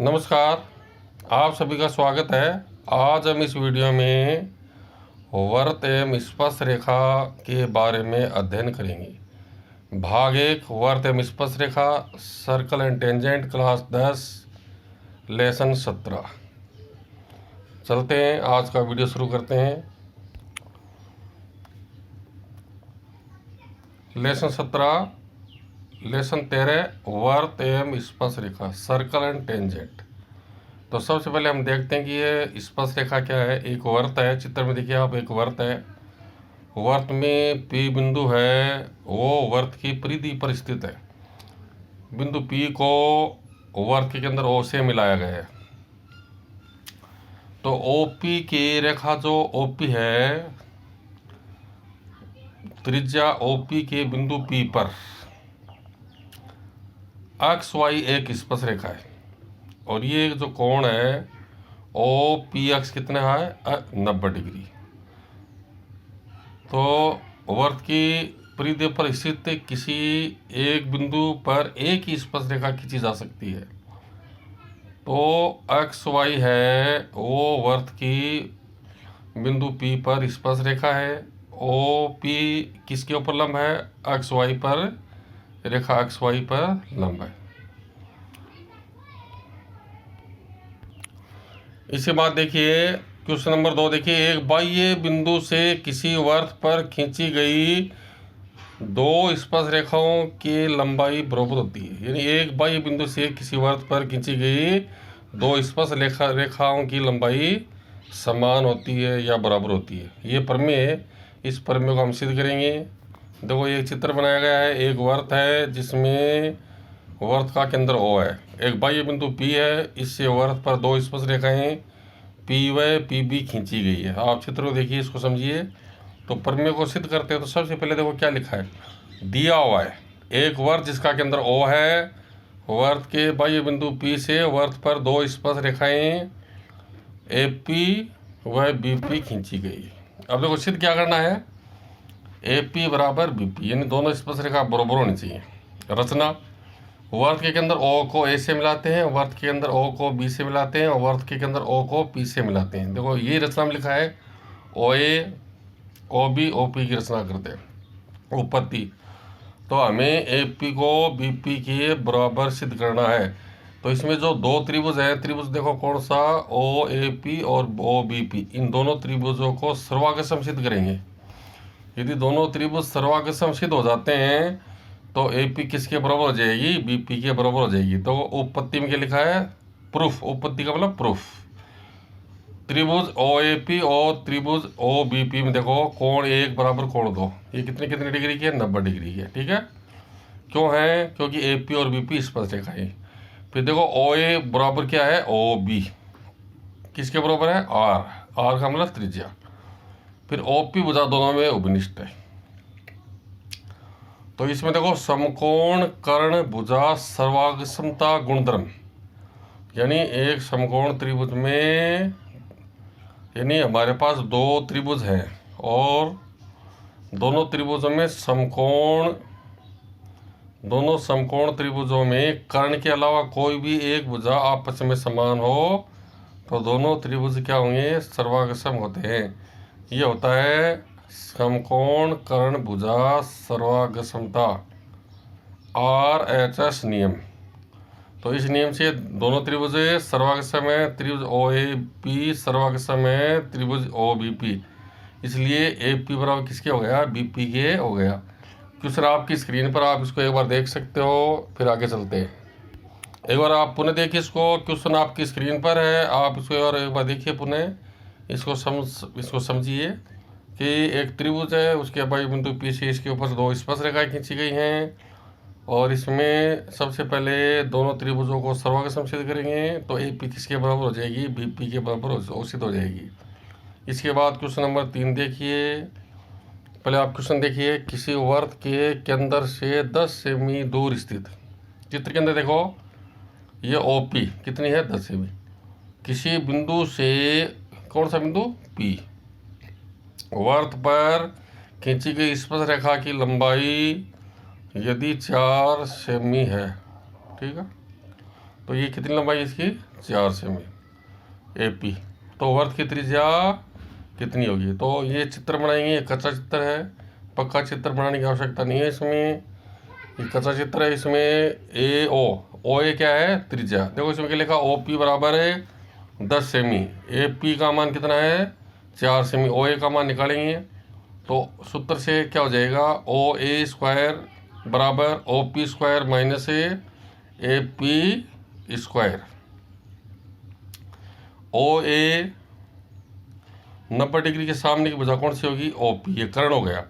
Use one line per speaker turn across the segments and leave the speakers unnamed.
नमस्कार, आप सभी का स्वागत है। आज हम इस वीडियो में वर्त एवं स्पर्श रेखा के बारे में अध्ययन करेंगे। भाग 1 वर्त एवं स्पर्श रेखा, circle and tangent, class 10, lesson 17। चलते हैं, आज का वीडियो शुरू करते हैं। लेसन 17, लेसन 13, वर्त एवं स्पर्श रेखा, सर्कल एंड टेंजेंट। तो सबसे पहले हम देखते हैं कि ये स्पर्श रेखा क्या है। एक वर्त है, चित्र में देखिए आप, एक वर्त है। वर्त में P बिंदु है, वो वर्त की परिधि पर स्थित है। बिंदु P को वर्त के केंद्र O से मिलाया गया है। तो OP की रेखा जो OP है, त्रिज्या OP के बिंदु P पर XY एक स्पर्श रेखा है। और ये जो कोण है OPX कितना है, 90 डिग्री। तो वर्त की परिधि पर स्थित किसी एक बिंदु पर एक ही स्पर्श रेखा खींची जा सकती है। तो XY है वो वर्त की बिंदु P पर स्पर्श रेखा है। OP किसके ऊपर लंब है, XY पर, रेखा XY पर लंब है। इसके बाद देखिए क्वेश्चन नंबर 2, देखिए एक बाह्य बिंदु से किसी वर्त पर खींची गई दो स्पर्श रेखाओं की लंबाई बराबर होती है। यानी एक बाह्य बिंदु से किसी वर्त पर खींची गई दो स्पर्श रेखाओं की लंबाई समान होती है या बराबर होती है। ये प्रमेय, इस प्रमेय को हम सिद्ध करेंगे। देखो ये चित्र बनाया गया है, एक वर्त है जिसमें वर्त का केंद्र O है, एक बाह्य बिंदु P है, इससे वर्त पर दो स्पर्श रेखाएं PY PB खींची गई है। आप चित्र को देखिए, इसको समझिए। तो प्रमेय को सिद्ध करते हैं तो सबसे पहले देखो क्या लिखा है, दिया हुआ है एक वर्त जिसका केंद्र O है, वर्त के बाह्य बिंदु P से वर्त पर दो स्पर्श रेखाएं AP व BP खींची गई। अब देखो सिद्ध क्या करना है, AP बराबर BP, यानी दोनों स्पर्श रेखा बराबर होनी चाहिए। रचना, वर्त के केंद्र O को A से मिलाते हैं, वर्त के केंद्र O को B से मिलाते हैं और वर्त के केंद्र O को P से मिलाते हैं। देखो ये रचना में लिखा है OA OB OP की रचना करते हैं। उत्पत्ति, तो हमें AP को BP के बराबर सिद्ध करना है। तो इसमें जो दो त्रिभुज है, त्रिभुज देखो कौन सा, OAP और OBP, इन दोनों त्रिभुजों को सर्वागसम सिद्ध करेंगे। यदि दोनों त्रिभुज सर्वागसम सिद्ध हो जाते हैं तो AP किसके बराबर हो जाएगी, BP के बराबर हो जाएगी। तो उत्पत्ति में क्या लिखा है, प्रूफ। उत्पत्ति का मतलब प्रूफ। त्रिभुज OAP और त्रिभुज OBP में देखो कोण 1 बराबर कोण 2, ये कितने कितने डिग्री की है, 90 डिग्री की है। ठीक है, क्यों है, क्योंकि AP और BP स्पर्श रेखा है। फिर देखो OA बराबर क्या है, OB किसके बराबर है, R का मतलब त्रिज्या। फिर OP भुजा दोनों में उपनिष्ठ है। तो इसमें देखो समकोण कर्ण भुजा सर्वागसमता गुणधर्म, यानी एक समकोण त्रिभुज में, यानी हमारे पास दो त्रिभुज हैं और दोनों त्रिभुजों में दोनों समकोण त्रिभुजों में कर्ण के अलावा कोई भी एक भुजा आपस में समान हो तो दोनों त्रिभुज क्या होंगे, सर्वागसम होते हैं। ये होता है समकोण कर्ण भुजा सर्वागसमता, RHS नियम। तो इस नियम से दोनों त्रिभुज सर्वागसम है, त्रिभुज OAP सर्वागसम है, त्रिभुज OBP, इसलिए AP बराबर किसके हो गया, BP के हो गया। क्वेश्चन आपकी स्क्रीन पर, आप इसको एक बार देख सकते हो, फिर आगे चलते हैं। एक बार आप पुनः देखिए इसको, क्वेश्चन आपकी स्क्रीन पर है, आप इसको एक बार देखिए पुनः, इसको समझिए कि एक त्रिभुज है, उसके बाह्य बिंदु P से इसके ऊपर दो स्पर्श रेखाएं खींची गई हैं और इसमें सबसे पहले दोनों त्रिभुजों को सर्वागसम सिद्ध करेंगे। तो AP किसके बराबर हो जाएगी, BP के बराबर सिद्ध हो जाएगी। इसके बाद क्वेश्चन नंबर 3 देखिए। पहले आप क्वेश्चन देखिए, किसी वर्त के केंद्र से 10 सेमी दूर स्थित, चित्र के अंदर देखो ये OP कितनी है, 10 सेमी, किसी बिंदु से, कौन सा बिंदु, P, वर्त पर खींची गई स्पर्श रेखा की लंबाई यदि 4 सेमी है। ठीक है, तो ये कितनी लंबाई है इसकी? 4 सेमी AP। तो वर्त की त्रिज्या कितनी होगी? तो ये चित्र बनाएंगे, ये कच्चा चित्र है, पक्का चित्र बनाने की आवश्यकता नहीं है इसमें। ये कच्चा चित्र है, इसमें OA क्या है? त्रिज्या। देखो इसमें क्या लिखा? OP बराबर है 10 सेमी, AP का मान कितना है? 4 सेमी। OA का मान निकालेंगे तो सूत्र से क्या हो जाएगा? OA स्क्वायर बराबर OP square minus AP square. OA 90 degree के सामने की भुजा कौन सी होगी? OP। ये कर्ण हो गया।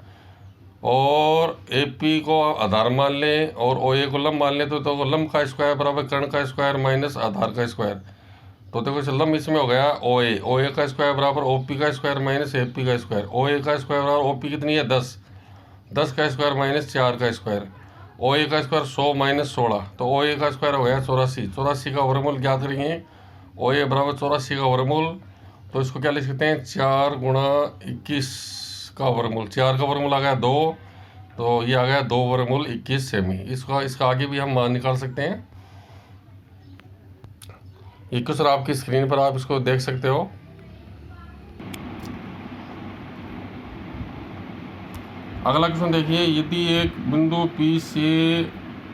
और AP को आधार मान लें और OA को लंब मान लें तो लंब का स्क्वायर बराबर कर्ण का स्क्वायर माइनस आधार का स्क्वायर। तो देखो इसे लंब इसमें हो गया OA का स्क्वायर बराबर OP का स्क्वायर माइनस AP का स्क्वायर। OA का स्क्वायर बराबर OP कितनी है? 10 का स्क्वायर माइनस 4 का स्क्वायर। OA का स्क्वायर 100 माइनस 16, तो OA का स्क्वायर हो गया 84 का वर्गमूल ज्ञात करेंगे। OA बराबर 84 का वर्गमूल, तो इसको क्या लिख सकते हैं? 4 गुणा 21 का वर्गमूल। 4 का वर्गमूल आ गया 2, तो ये आ गया 2 वर्गमूल 21 सेमी। इसका आगे भी हम मान निकाल सकते हैं। ये क्वेश्चन आपकी स्क्रीन पर आप इसको देख सकते हो। अगला क्वेश्चन देखिए, यदि एक बिंदु P से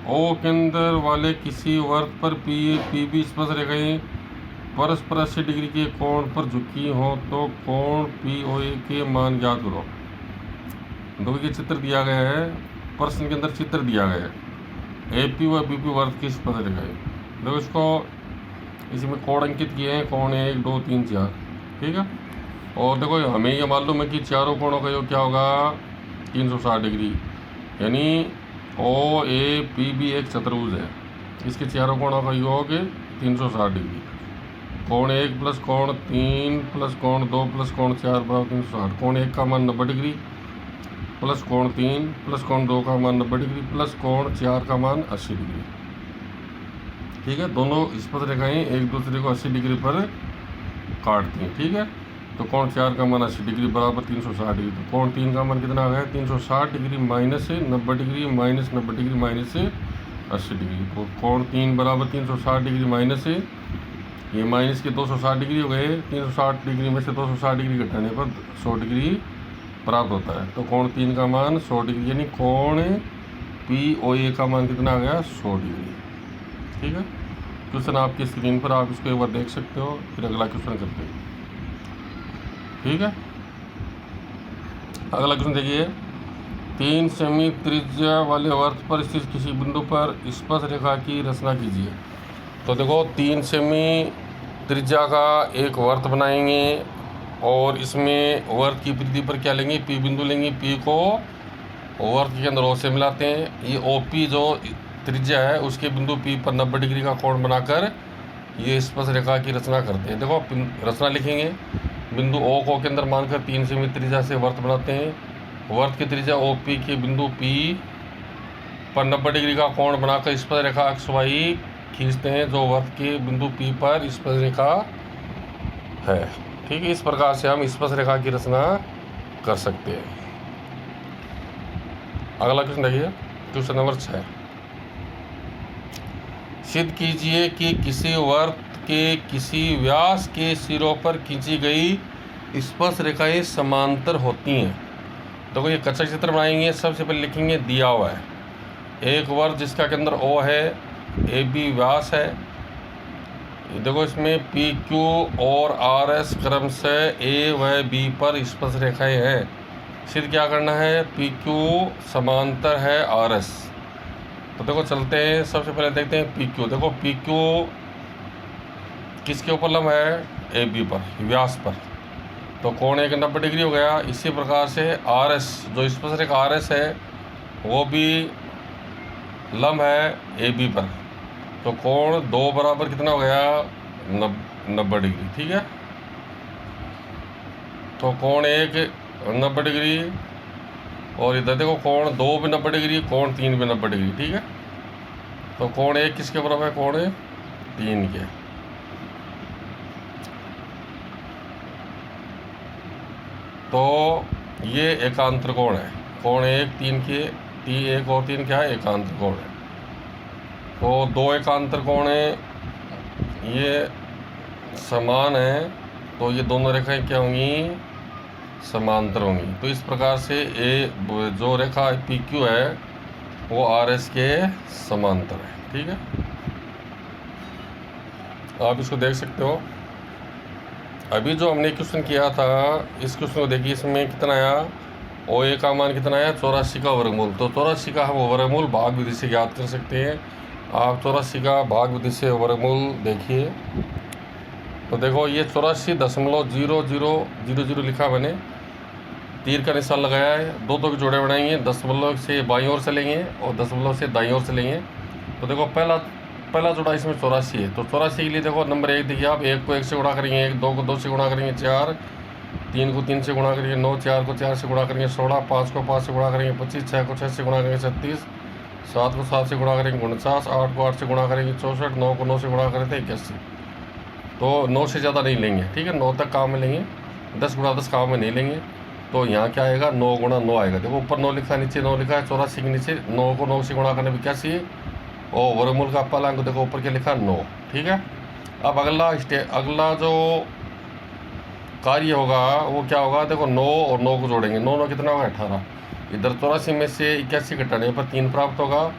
O केंद्र वाले किसी वर्त पर PB स्पर्श रेखाएं परस्पर 80 डिग्री के कोण पर झुकी हो तो कोण POA के मान ज्ञात करो। देखो ये चित्र दिया गया है, प्रश्न के अंदर चित्र दिया गया है AP व BP वर्त की स्पर्श रेखाएं। देखो इसको इसमें कोण अंकित किए हैं, कोण 1 2 3 4, ठीक है। और देखो हमें ये मालूम है कि चारों कोणों का योग क्या होगा? 360 डिग्री, यानी OAPB एक चतुर्भुज है, इसके चारों कोणों का योग 360 डिग्री। कोण 1 प्लस कोण 3 प्लस कोण 2 प्लस कोण 4 बराबर 360। कोण 1 का मान 90 डिग्री प्लस कोण 3 प्लस कोण 2 का मान 90 डिग्री प्लस कोण 4 का मान 80 डिग्री, ठीक है। दोनों स्पर्श रेखाएं एक दूसरे को 80 डिग्री पर काटती हैं, ठीक है। तो कोण 4 का मान 80 डिग्री बराबर 360 डिग्री। तो कोण 3 का मान कितना आ गया? 360 degree minus 90 degree minus 90 degree minus 80 degree. तो कोण 3 बराबर 360 डिग्री माइनस ये माइनस के 260 डिग्री हो गए। 360 डिग्री में से 260 डिग्री घटाने पर 100 डिग्री प्राप्त होता है। तो कोण 3 का मान 100 डिग्री, यानी कोण POA का मान कितना आ गया? 100 डिग्री, ठीक है। क्वेश्चन आपकी स्क्रीन पर आप इसको एक बार देख सकते हो, फिर अगला क्वेश्चन करते हैं, ठीक है। अगला क्वेश्चन देखिए, 3 सेमी त्रिज्या वाले वर्त पर स्थित किसी बिंदु पर स्पर्श रेखा की रचना कीजिए। तो देखो 3 सेमी त्रिज्या का एक वर्त बनाएंगे और इसमें वर्त की परिधि पर क्या लेंगे? P बिंदु लेंगे। P को वर्त के अंदर O से मिलाते हैं। ये OP जो त्रिज्या है उसके बिंदु P पर 90 डिग्री का कोण बनाकर ये स्पर्श रेखा की रचना करते हैं। देखो रचना लिखेंगे, बिंदु O को केंद्र मानकर 3 सेमी त्रिज्या से वर्त बनाते हैं। वर्त की त्रिज्या OP के बिंदु P पर 90 डिग्री का कोण बनाकर स्पर्श रेखा XY खींचते हैं जो वर्त के बिंदु P पर स्पर्श रेखा है, ठीक है। इस प्रकार से हम स्पर्श रेखा की रचना कर सकते हैं। अगला क्वेश्चन देखिए, क्वेश्चन नंबर 6। सिद्ध कीजिए कि किसी वर्त के किसी व्यास के सिरों पर खींची गई स्पर्श रेखाएं समांतर होती हैं। तो ये कच्चा चित्र बनाएंगे। सबसे पहले लिखेंगे दिया हुआ है एक वर्त जिसका केंद्र O है, AB व्यास है। देखो इसमें PQ और RS क्रम से A व B पर स्पर्श रेखाएं हैं। सिद्ध क्या करना है? PQ समांतर है RS। तो देखो चलते हैं, सबसे पहले देखते हैं PQ। देखो PQ किसके ऊपर लंब है? AB पर, व्यास पर। तो कोण 90 डिग्री हो गया। इसी प्रकार से RS जो स्पर्श रेखा RS है वो भी लंब है AB पर। तो कोण 2 बराबर कितना हो गया? 90 डिग्री, ठीक है। तो कोण 1 90 डिग्री और इधर देखो कोण 2 भी 90 डिग्री, कोण 3 भी 90 डिग्री, ठीक है। तो कोण 1 किसके बराबर है? कोण 3 के। तो ये एकांतर कोण है। कोण 1 3 के 1 और 3 क्या है? एकांतर कोण है। तो 2 एकांतर कोण है ये समान है तो ये दोनों रेखाएं क्या होंगी, समांतर होंगी। तो इस प्रकार से जो रेखा पी क्यू है वो आर एस के समांतर है। ठीक है, आप इसको देख सकते हो। अभी जो हमने क्वेश्चन किया था, इस क्वेश्चन को देखिए, इसमें कितना आया, ओ ए का मान कितना आया, 84 का वर्गमूल। तो 84 का हम वर्गमूल भाग विधि से ज्ञात कर सकते हैं। आप 84 का भाग विधि से वर्गमूल देखिए तो देखो ये 84.0000 लिखा मैंने, तीर का निशान लगाया है, दो के जोड़े बनाएंगे, दशमलव से बाईं ओर चलेंगे और दशमलव से दाईं ओर चलेंगे। तो देखो पहला जोड़ा इसमें 84 है। तो 84 के लिए देखो नंबर 1 देखिए आप, 1 को 1 से गुणा करेंगे, 1 2 को 2 से गुणा करेंगे, 4 3 को 3 से गुणा करेंगे, 9 4 को 4 से गुणा करेंगे, 16 5 को 5 से गुणा करेंगे, 25 6 को 6 से गुणा करेंगे, 36 7 को 7 से गुणा करेंगे, 49 8 को 8 से गुणा करेंगे, 64 9 को 9 से गुणा करें तो 81। तो 9 से ज़्यादा नहीं लेंगे। ठीक है, 9 तक काम में लेंगे, 10 गुणा 10 काम में नहीं लेंगे। तो यहाँ क्या आएगा, 9 गुणा 9 आएगा। देखो ऊपर 9 लिखा है, नीचे 9 लिखा है, 84 के नीचे 9 को 9 से गुणा करने पर 81 और वर्गमूल का पहला अंक देखो ऊपर क्या लिखा, 9। ठीक है, अब अगला जो कार्य होगा वो क्या होगा, देखो 9 और 9 को जोड़ेंगे, 9 9 कितना होगा, 18। इधर 84 में से 81 घटाने पर 3 प्राप्त होगा,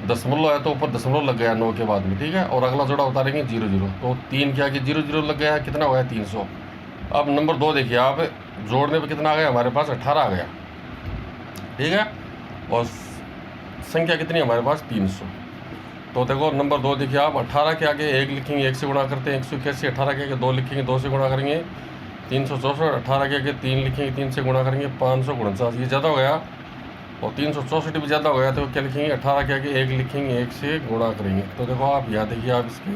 दशमलव है तो ऊपर दशमलव लग गया 9 के बाद में। ठीक है, और अगला जोड़ा उतारेंगे 0 0, तो 3 क्या कि 0 0 लग गया, कितना हुआ है, 300। अब नंबर 2 देखिए आप, जोड़ने पर कितना आ गया हमारे पास, 18 आ गया। ठीक है, और संख्या कितनी है हमारे पास, 300। तो देखो नंबर 2 देखिए आप, 18 के आगे 1 लिखेंगे, 1 से गुणा करते हैं, 181। 18 के आगे 2 लिखेंगे, 2 से गुणा करेंगे, 364। 18 के आगे 3 लिखेंगे, 3 से गुणा करेंगे, 549। ये ज़्यादा हो गया और 364 भी ज़्यादा हो गया। तो क्या लिखेंगे, 18 के आगे 1 लिखेंगे, 1 से गुणा करेंगे। तो देखो आप यहाँ देखिए, आप इसके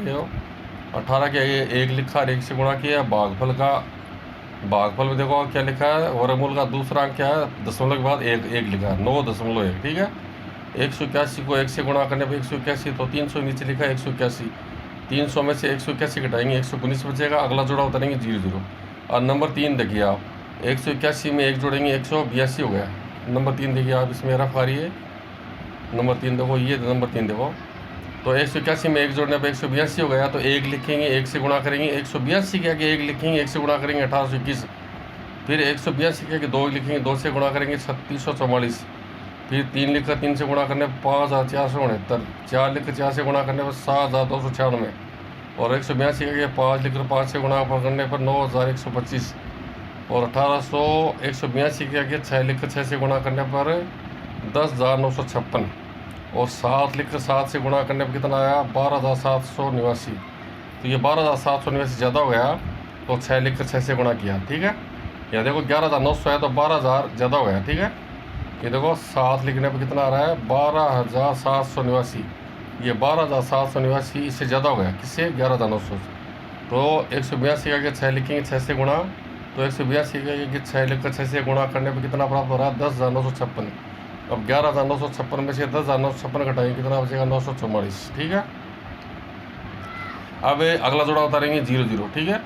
18 के आगे 1 लिखा और 1 से गुणा किया। भागफल में देखो क्या लिखा है, वर्गमूल का दूसरा अंक क्या है, दशमलव के बाद 1 लिखा है, 9.1। ठीक है, 181 को 1 से गुणा करने पर 181, तो 300 नीचे लिखा है 181। 300 में से 181 घटाएंगे, 119 बचेगा, अगला जोड़ा उतारेंगे 0 0। और नंबर 3 देखिए आप, 181 में 1 जोड़ेंगे, 182 हो गया। नंबर 3 देखिए आप, इसमें रफ आ रही है नंबर 3 देखो, ये नंबर 3 देखो। तो 181 में 1 जोड़ने पर 182 हो गया। तो 1 लिखेंगे, 1 से गुणा करेंगे, 182 के आगे 1 लिखेंगे, 1 से गुणा करेंगे, 1821। फिर 182 के आगे 2 लिखेंगे, 2 से गुणा करेंगे, 3644। फिर 3 लिखकर 3 से गुणा करने पर 5469। 4 लिखकर 4 से गुणा करने पर 7296। और 182 के आगे 5 लिखकर 5 से गुणा करने पर 9125। और 182 के आगे 6 लिखकर 6 से गुणा करने पर 10,956। और 7 लिखकर 7 से गुणा करने पर कितना आया, 12,789। तो ये 12,789 ज़्यादा हो गया, तो 6 लिखकर 6 से गुणा किया। ठीक है, या देखो 11,900 है तो 12,000 ज़्यादा हो गया। ठीक है, ये देखो 7 लिखने पर कितना आ रहा है, 12,789। ये 12,789 इससे ज़्यादा हो गया, किससे, 11,900। तो 182 के आगे 6 लिखेंगे, 6 से गुणा। तो 182 के आगे 6 लिखकर 6 से गुणा करने पर कितना प्राप्त हो रहा है, 10,956। अब 11,956 में से 10,956 घटाएंगे, कितना बचेगा, 944। ठीक है, अब अगला जोड़ा उतारेंगे 0 0। ठीक है,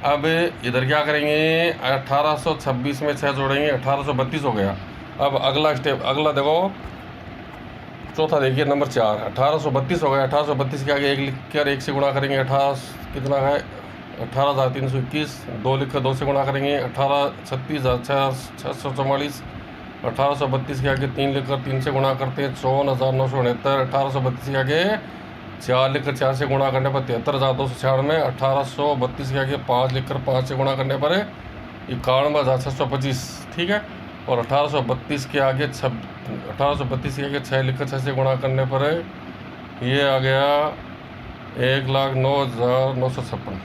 अब इधर क्या करेंगे, 1826 में 6 जोड़ेंगे, 1832 हो गया। अब अगला स्टेप, अगला देखो चौथा देखिए, नंबर 4, 1832 हो गया। 1832 के आगे 1 लिख कर 1 से गुणा करेंगे, 18 कितना है, 18,321। 2 लिख कर 2 से गुणा करेंगे, 36,644। 1832 के आगे 3 लिख कर 3 से गुणा करते हैं, 54,969। 1832 के आगे 4 लिख कर 4 से गुणा करने पर 73,296। 1832 के आगे 5 लिख कर 5 से गुणा करने पर 91,625। ठीक है, और 1832 के आगे 6 लिखकर 6 से गुणा करने पर ये आ गया 1,09,956।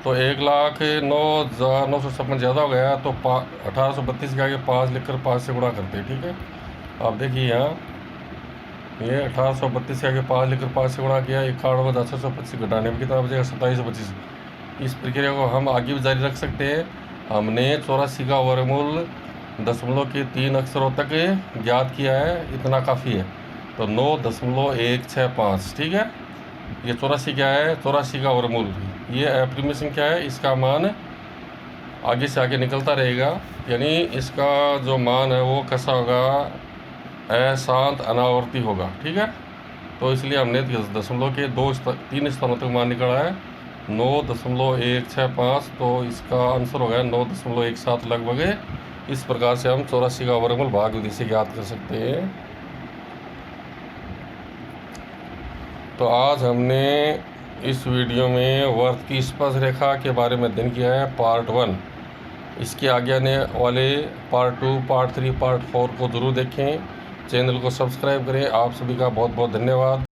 तो 1,09,956 ज़्यादा हो गया। तो 1832 के आगे 5 लिखकर 5 से गुणा करते हैं। ठीक है, आप देखिए यहाँ ये 1832 के आगे 5 लिखकर 5 से गुणा किया, 91,625 घटाने में कितना बचेगा, 2725। इस प्रक्रिया को हम आगे भी जारी रख सकते हैं। हमने 84 का वर्गमूल दशमलव के 3 अक्षरों तक ज्ञात किया है, इतना काफ़ी है। तो 9.165। ठीक है, ये 84 क्या है, 84 का वर्गमूल। ये एप्रीमेशन क्या है, इसका मान आगे से आगे निकलता रहेगा, यानी इसका जो मान है वो कैसा होगा, अशांत अनावर्ती होगा। ठीक है, तो इसलिए हमने दशमलव के 3 स्थानों तक मान निकाला है 9.165, तो इसका आंसर हो गया 9.17 लगभग। इस प्रकार से हम 84 का वर्गमूल भाग विधि से ज्ञात कर सकते हैं। तो आज हमने इस वीडियो में वर्त की स्पर्श रेखा के बारे में अध्ययन किया है, पार्ट 1। इसके आगे आने वाले पार्ट 2, पार्ट 3, पार्ट 4 को ज़रूर देखें। चैनल को सब्सक्राइब करें। आप सभी का बहुत बहुत धन्यवाद।